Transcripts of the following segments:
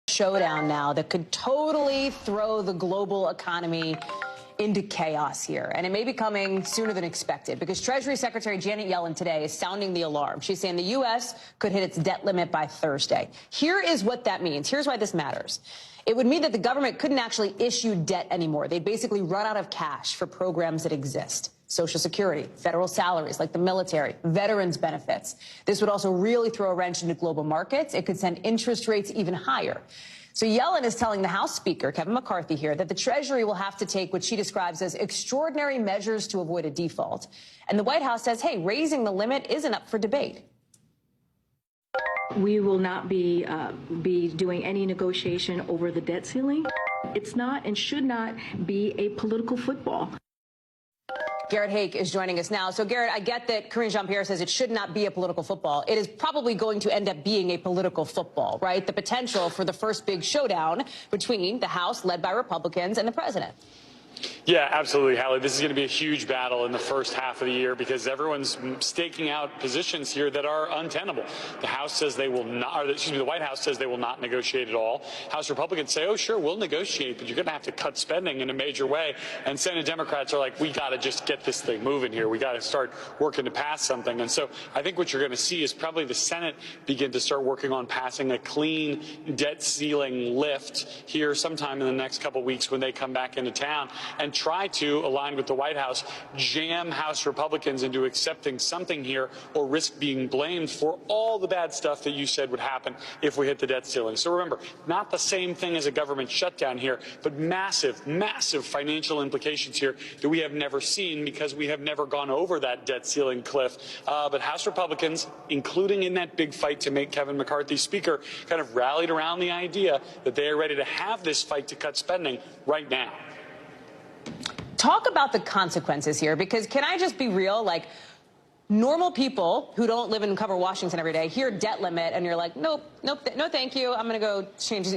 Showdown now that could totally throw the global economy into chaos here. And it may be coming sooner than expected because Treasury Secretary Janet Yellen today is sounding the alarm. She's saying the U.S. could hit its debt limit by Thursday. Here is what that means. Here's why this matters. It would mean that the government couldn't actually issue debt anymore. They'd basically run out of cash for programs that exist. Social Security, federal salaries like the military, veterans benefits. This would also really throw a wrench into global markets. It could send interest rates even higher. So Yellen is telling the House Speaker, Kevin McCarthy, here that the Treasury will have to take what she describes as extraordinary measures to avoid a default. And the White House says, hey, raising the limit isn't up for debate. We will not be doing any negotiation over the debt ceiling. It's not and should not be a political football. Garrett Haake is joining us now. So, Garrett, I get that Karine Jean-Pierre says it should not be a political football. It is probably going to end up being a political football, right? The potential for the first big showdown between the House, led by Republicans, and the president. Yeah, absolutely, Hallie. This is going to be a huge battle in the first half of the year because everyone's staking out positions here that are untenable. The House says they will not, or excuse me, the White House says they will not negotiate at all. House Republicans say, oh, sure, we'll negotiate, but you're going to have to cut spending in a major way. And Senate Democrats are like, we got to just get this thing moving here. We got to start working to pass something. And so I think what you're going to see is probably the Senate begin to start working on passing a clean debt ceiling lift here sometime in the next couple of weeks when they come back into town, and try to, align with the White House, jam House Republicans into accepting something here or risk being blamed for all the bad stuff that you said would happen if we hit the debt ceiling. So remember, not the same thing as a government shutdown here, but massive, massive financial implications here that we have never seen because we have never gone over that debt ceiling cliff. But House Republicans, including in that big fight to make Kevin McCarthy Speaker, kind of rallied around the idea that they are ready to have this fight to cut spending right now. Talk about the consequences here, because can I just be real? Like, normal people who don't live and cover Washington every day hear debt limit and you're like, nope, no thank you. I'm going to go change.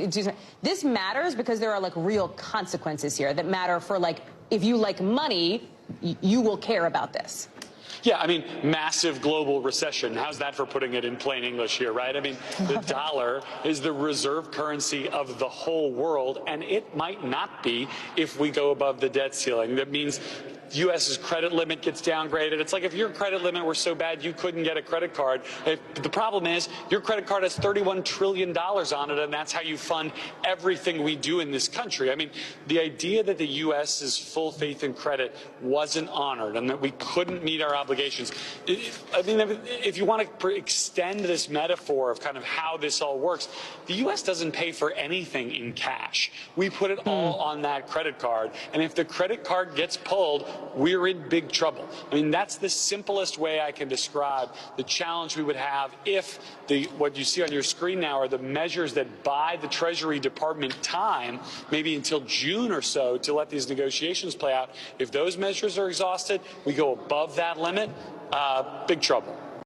This matters because there are like real consequences here that matter for, like, if you like money, you will care about this. Yeah, I mean, massive global recession. How's that for putting it in plain English here, right? I mean, the dollar is the reserve currency of the whole world, and it might not be if we go above the debt ceiling. That means U.S.'s credit limit gets downgraded. It's like if your credit limit were so bad you couldn't get a credit card. The problem is your credit card has $31 trillion on it, and that's how you fund everything we do in this country. I mean, the idea that the U.S.'s full faith and credit wasn't honored and that we couldn't meet our obligations. I mean, if you want to extend this metaphor of kind of how this all works, the U.S. doesn't pay for anything in cash. We put it all on that credit card, and if the credit card gets pulled, we're in big trouble. I mean, that's the simplest way I can describe the challenge we would have if what you see on your screen now are the measures that buy the Treasury Department time, maybe until June or so, to let these negotiations play out. If those measures are exhausted, we go above that limit, big trouble.